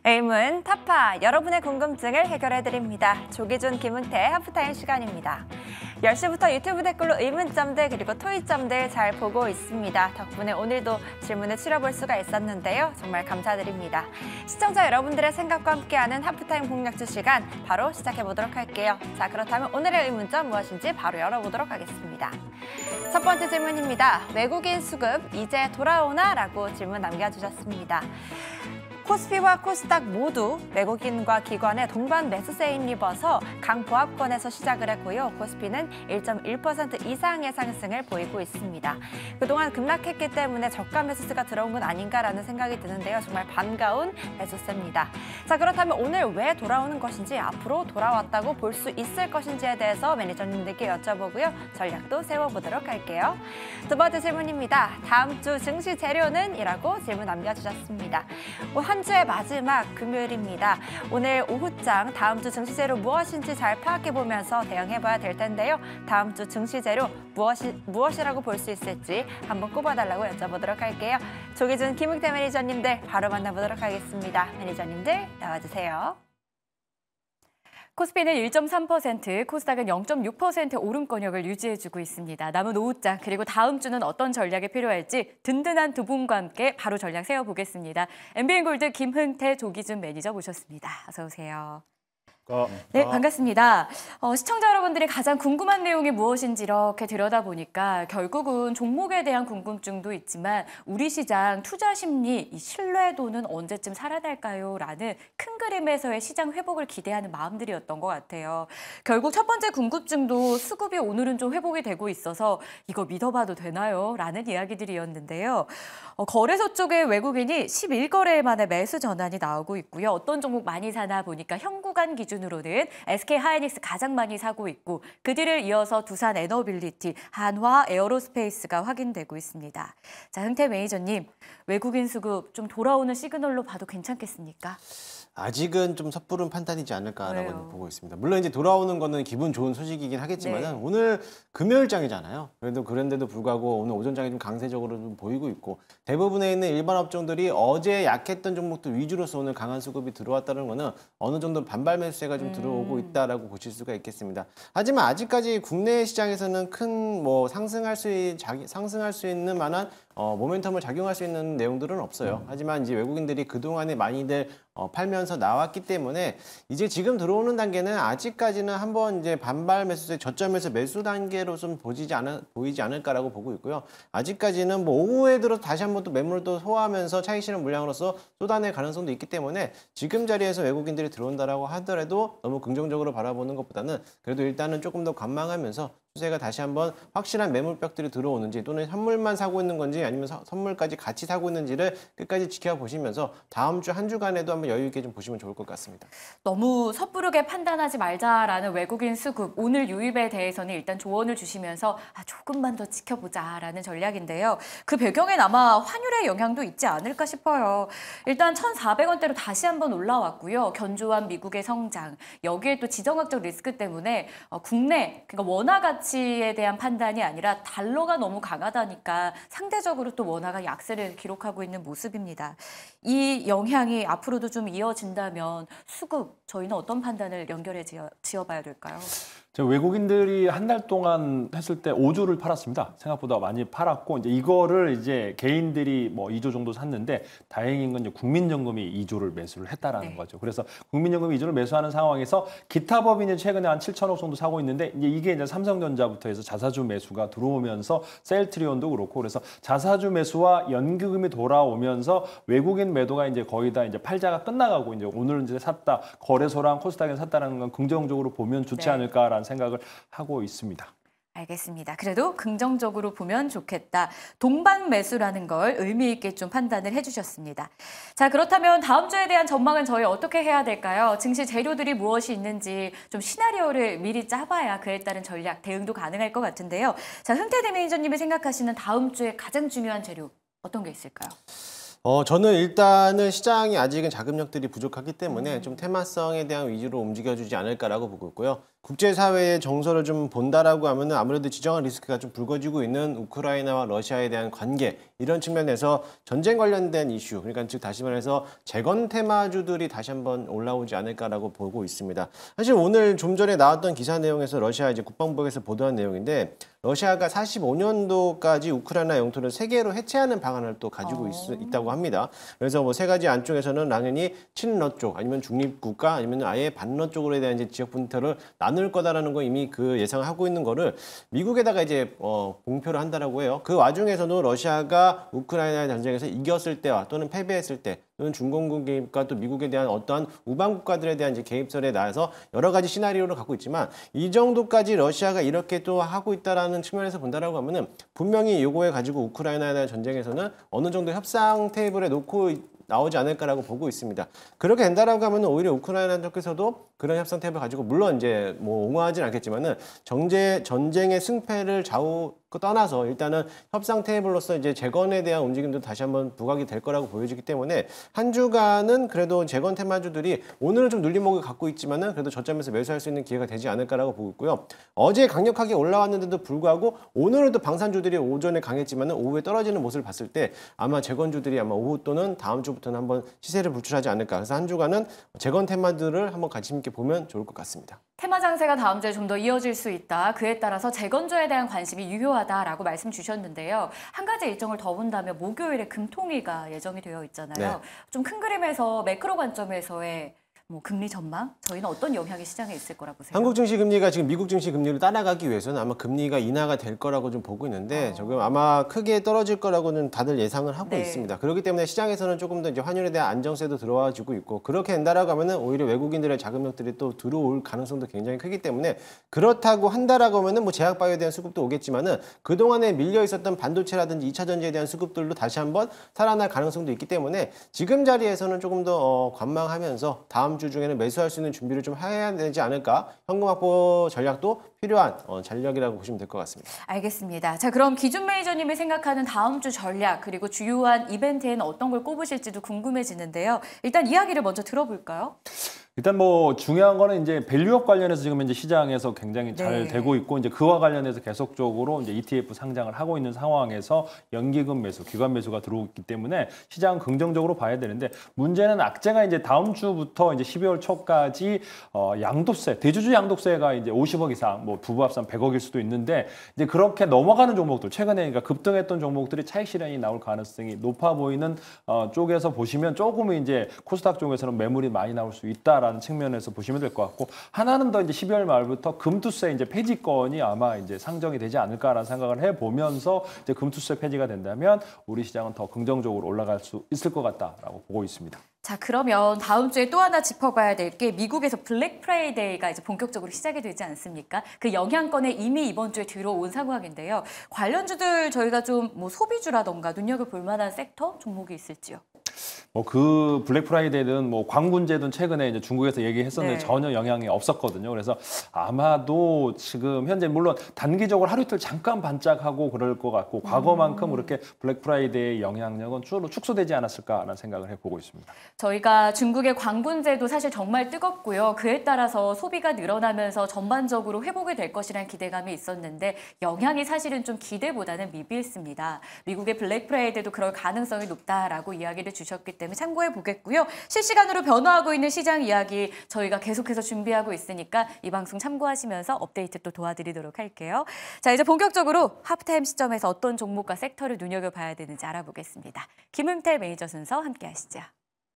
에임은 타파, 여러분의 궁금증을 해결해드립니다. 조기준, 김은태 하프타임 시간입니다. 10시부터 유튜브 댓글로 의문점들 그리고 토의점들 잘 보고 있습니다. 덕분에 오늘도 질문을 치러볼 수가 있었는데요. 정말 감사드립니다. 시청자 여러분들의 생각과 함께하는 하프타임 공략주 시간 바로 시작해보도록 할게요. 자, 그렇다면 오늘의 의문점 무엇인지 바로 열어보도록 하겠습니다. 첫 번째 질문입니다. 외국인 수급 이제 돌아오나? 라고 질문 남겨주셨습니다. 코스피와 코스닥 모두 외국인과 기관의 동반 매수 세인 입어서 강보합권에서 시작을 했고요. 코스피는 1.1% 이상의 상승을 보이고 있습니다. 그동안 급락했기 때문에 저가 매수세가 들어온 건 아닌가라는 생각이 드는데요. 정말 반가운 매수세입니다. 자, 그렇다면 오늘 왜 돌아오는 것인지, 앞으로 돌아왔다고 볼 수 있을 것인지에 대해서 매니저님들께 여쭤보고요. 전략도 세워보도록 할게요. 두 번째 질문입니다. 다음 주 증시 재료는? 이라고 질문 남겨주셨습니다. 한 주의 마지막 금요일입니다. 오늘 오후장 다음 주 증시재료 무엇인지 잘 파악해보면서 대응해봐야 될 텐데요. 다음 주 증시재료 무엇이라고 볼 수 있을지 한번 꼽아달라고 여쭤보도록 할게요. 조기준, 김은태 매니저님들 바로 만나보도록 하겠습니다. 매니저님들 나와주세요. 코스피는 1.3%, 코스닥은 0.6% 오름권역을 유지해주고 있습니다. 남은 오후장 그리고 다음 주는 어떤 전략이 필요할지 든든한 두 분과 함께 바로 전략 세워보겠습니다. MBN골드 김흥태, 조기준 매니저 모셨습니다. 어서 오세요. 네, 반갑습니다. 시청자 여러분들이 가장 궁금한 내용이 무엇인지 이렇게 들여다보니까 결국은 종목에 대한 궁금증도 있지만 우리 시장 투자 심리, 이 신뢰도는 언제쯤 살아날까요? 라는 큰 그림에서의 시장 회복을 기대하는 마음들이었던 것 같아요. 결국 첫 번째 궁금증도 수급이 오늘은 좀 회복이 되고 있어서 이거 믿어봐도 되나요? 라는 이야기들이었는데요. 거래소 쪽에 외국인이 11거래 만에 매수 전환이 나오고 있고요. 어떤 종목 많이 사나 보니까 현구간 기준으로는 SK 하이닉스 가장 많이 사고 있고 그 뒤를 이어서 두산 에너빌리티, 한화, 에어로스페이스가 확인되고 있습니다. 자, 흥태 매니저님, 외국인 수급 좀 돌아오는 시그널로 봐도 괜찮겠습니까? 아직은 좀 섣부른 판단이지 않을까라고 보고 있습니다. 물론 이제 돌아오는 거는 기분 좋은 소식이긴 하겠지만 네. 오늘 금요일장이잖아요. 그런데도 불구하고 오늘 오전장에 좀 강세적으로 좀 보이고 있고 대부분에 있는 일반 업종들이 어제 약했던 종목들 위주로서 오늘 강한 수급이 들어왔다는 거는 어느 정도 반발 매수세가 좀 들어오고 있다라고 보실 수가 있겠습니다. 하지만 아직까지 국내 시장에서는 큰 뭐 상승할 수 있는 만한 모멘텀을 작용할 수 있는 내용들은 없어요. 하지만 이제 외국인들이 그동안에 많이들 팔면서 나왔기 때문에 이제 지금 들어오는 단계는 아직까지는 한번 이제 반발 매수세 저점에서 매수 단계로 좀 보이지 않을까라고 보고 있고요. 아직까지는 뭐 오후에 들어서 다시 한번 또 매물을 또 소화하면서 차익 실현 물량으로서 쏟아낼 가능성도 있기 때문에 지금 자리에서 외국인들이 들어온다라고 하더라도 너무 긍정적으로 바라보는 것보다는 그래도 일단은 조금 더 관망하면서 추세가 다시 한번 확실한 매물벽들이 들어오는지 또는 현물만 사고 있는 건지 아니면 선물까지 같이 사고 있는지를 끝까지 지켜보시면서 다음 주 한 주간에도 한번 여유 있게 좀 보시면 좋을 것 같습니다. 너무 섣부르게 판단하지 말자라는 외국인 수급, 오늘 유입에 대해서는 일단 조언을 주시면서 조금만 더 지켜보자라는 전략인데요. 그 배경엔 아마 환율의 영향도 있지 않을까 싶어요. 일단 1,400원대로 다시 한번 올라왔고요. 견조한 미국의 성장, 여기에 또 지정학적 리스크 때문에 국내, 그러니까 원화 가치에 대한 판단이 아니라 달러가 너무 강하다니까 상대적으로 또 원화가 약세를 기록하고 있는 모습입니다. 이 영향이 앞으로도 좀 이어진다면 수급, 저희는 어떤 판단을 연결해 지어봐야 될까요? 외국인들이 한 달 동안 했을 때 5조를 팔았습니다. 생각보다 많이 팔았고 이거를 이제 개인들이 뭐 2조 정도 샀는데 다행인 건 이제 국민연금이 2조를 매수를 했다라는 거죠. 그래서 국민연금이 2조를 매수하는 상황에서 기타 법인이 최근에 한 7천억 정도 사고 있는데 이게 이제 삼성전자부터 해서 자사주 매수가 들어오면서 셀트리온도 그렇고 그래서 자사주 매수와 연기금이 돌아오면서 외국인 매도가 이제 거의 다 이제 팔자가 끝나가고 이제 오늘 이제 샀다 거래소랑 코스닥에 샀다라는 건 긍정적으로 보면 좋지 않을까라는 생각을 하고 있습니다. 알겠습니다. 그래도 긍정적으로 보면 좋겠다. 동반 매수라는 걸 의미 있게 좀 판단을 해주셨습니다. 자, 그렇다면 다음 주에 대한 전망은 저희 어떻게 해야 될까요? 증시 재료들이 무엇이 있는지 좀 시나리오를 미리 짜봐야 그에 따른 전략, 대응도 가능할 것 같은데요. 자, 흥태 매니저님이 생각하시는 다음 주에 가장 중요한 재료 어떤 게 있을까요? 저는 일단은 시장이 아직은 자금력들이 부족하기 때문에 좀 테마성에 대한 위주로 움직여주지 않을까라고 보고 있고요. 국제사회의 정서를 좀 본다라고 하면 아무래도 지정한 리스크가 좀 불거지고 있는 우크라이나와 러시아에 대한 관계 이런 측면에서 전쟁 관련된 이슈 그러니까 즉 다시 말해서 재건 테마주들이 다시 한번 올라오지 않을까라고 보고 있습니다. 사실 오늘 좀 전에 나왔던 기사 내용에서 러시아 이제 국방부에서 보도한 내용인데 러시아가 45년도까지 우크라이나 영토를 3개로 해체하는 방안을 또 가지고 있다고 합니다. 그래서 뭐 3가지 안쪽에서는 당연히 친러 쪽 아니면 중립국가 아니면 아예 반러 쪽으로 대한 이제 지역 분터를 나눌 거다라는 거 이미 그 예상을 하고 있는 거를 미국에다가 이제 공표를 한다라고 해요. 그 와중에서도 러시아가 우크라이나 전쟁에서 이겼을 때와 또는 패배했을 때 또는 중공군 개입과 또 미국에 대한 어떠한 우방 국가들에 대한 이제 개입설에 나와서 여러 가지 시나리오를 갖고 있지만 이 정도까지 러시아가 이렇게 또 하고 있다라는 측면에서 본다라고 하면은 분명히 요거에 가지고 우크라이나에 대한 전쟁에서는 어느 정도 협상 테이블에 놓고 나오지 않을까라고 보고 있습니다. 그렇게 된다라고 하면 오히려 우크라이나 쪽에서도 그런 협상 탭을 가지고 물론 이제 뭐 옹호하진 않겠지만은 전쟁의 승패를 떠나서 일단은 협상 테이블로서 이제 재건에 대한 움직임도 다시 한번 부각이 될 거라고 보여지기 때문에 한 주간은 그래도 재건 테마주들이 오늘은 좀 눌림목을 갖고 있지만은 그래도 저점에서 매수할 수 있는 기회가 되지 않을까라고 보고 있고요. 어제 강력하게 올라왔는데도 불구하고 오늘은 또 방산주들이 오전에 강했지만은 오후에 떨어지는 모습을 봤을 때 아마 재건주들이 아마 오후 또는 다음 주부터는 한번 시세를 불출하지 않을까. 그래서 한 주간은 재건 테마들을 한번 관심 있게 보면 좋을 것 같습니다. 테마 장세가 다음 주에 좀 더 이어질 수 있다. 그에 따라서 재건주에 대한 관심이 유효하다라고 말씀 주셨는데요. 한 가지 일정을 더 본다면 목요일에 금통위가 예정이 되어 있잖아요. 네. 좀 큰 그림에서 매크로 관점에서의 뭐 금리 전망? 저희는 어떤 영향이 시장에 있을 거라고 보세요? 한국 증시 금리가 지금 미국 증시 금리를 따라가기 위해서는 아마 금리가 인하가 될 거라고 좀 보고 있는데 지금 아마 크게 떨어질 거라고는 다들 예상을 하고 네. 있습니다. 그렇기 때문에 시장에서는 조금 더 이제 환율에 대한 안정세도 들어와지고 있고 그렇게 된다라고 하면은 오히려 외국인들의 자금력들이 또 들어올 가능성도 굉장히 크기 때문에 그렇다고 한다라고 하면은 뭐 제약바이오에 대한 수급도 오겠지만은 그동안에 밀려 있었던 반도체라든지 2차 전지에 대한 수급들도 다시 한번 살아날 가능성도 있기 때문에 지금 자리에서는 조금 더 관망하면서 다음 주 중에는 매수할 수 있는 준비를 좀 해야 되지 않을까. 현금 확보 전략도 필요한 전략이라고 보시면 될 것 같습니다. 알겠습니다. 자, 그럼 기준 매니저님이 생각하는 다음 주 전략 그리고 주요한 이벤트에는 어떤 걸 꼽으실지도 궁금해지는데요. 일단 이야기를 먼저 들어볼까요? 일단 뭐 중요한 거는 이제 밸류업 관련해서 지금 이제 시장에서 굉장히 잘 네. 되고 있고 이제 그와 관련해서 계속적으로 이제 ETF 상장을 하고 있는 상황에서 연기금 매수, 기관 매수가 들어오기 때문에 시장은 긍정적으로 봐야 되는데 문제는 악재가 이제 다음 주부터 이제 12월 초까지 양도세, 대주주 양도세가 이제 50억 이상, 뭐 부부 합산 100억일 수도 있는데 이제 그렇게 넘어가는 종목들 최근에 그러니까 급등했던 종목들이 차익 실현이 나올 가능성이 높아 보이는 쪽에서 보시면 조금 이제 코스닥 쪽에서는 매물이 많이 나올 수 있다. 라는 측면에서 보시면 될 것 같고 하나는 더 이제 12월 말부터 금투세 이제 폐지건이 아마 이제 상정이 되지 않을까라는 생각을 해보면서 이제 금투세 폐지가 된다면 우리 시장은 더 긍정적으로 올라갈 수 있을 것 같다라고 보고 있습니다. 자, 그러면 다음 주에 또 하나 짚어봐야 될 게 미국에서 블랙 프라이데이가 이제 본격적으로 시작이 되지 않습니까? 그 영향권에 이미 이번 주에 들어온 상황인데요. 관련주들 저희가 좀 뭐 소비주라던가 눈여겨볼 만한 섹터 종목이 있을지요? 뭐 그 블랙 프라이데이든 뭐 광군제든 최근에 이제 중국에서 얘기했었는데 네. 전혀 영향이 없었거든요. 그래서 아마도 지금 현재 물론 단기적으로 하루 이틀 잠깐 반짝하고 그럴 것 같고 과거만큼 그렇게 블랙 프라이데이의 영향력은 주로 축소되지 않았을까라는 생각을 해보고 있습니다. 저희가 중국의 광군제도 사실 정말 뜨겁고요. 그에 따라서 소비가 늘어나면서 전반적으로 회복이 될 것이라는 기대감이 있었는데 영향이 사실은 좀 기대보다는 미비했습니다. 미국의 블랙 프라이데이도 그럴 가능성이 높다라고 이야기를 주셨기 때문에 참고해 보겠고요. 실시간으로 변화하고 있는 시장 이야기 저희가 계속해서 준비하고 있으니까 이 방송 참고하시면서 업데이트 또 도와드리도록 할게요. 자, 이제 본격적으로 하프타임 시점에서 어떤 종목과 섹터를 눈여겨봐야 되는지 알아보겠습니다. 김은태 매니저 순서 함께 하시죠.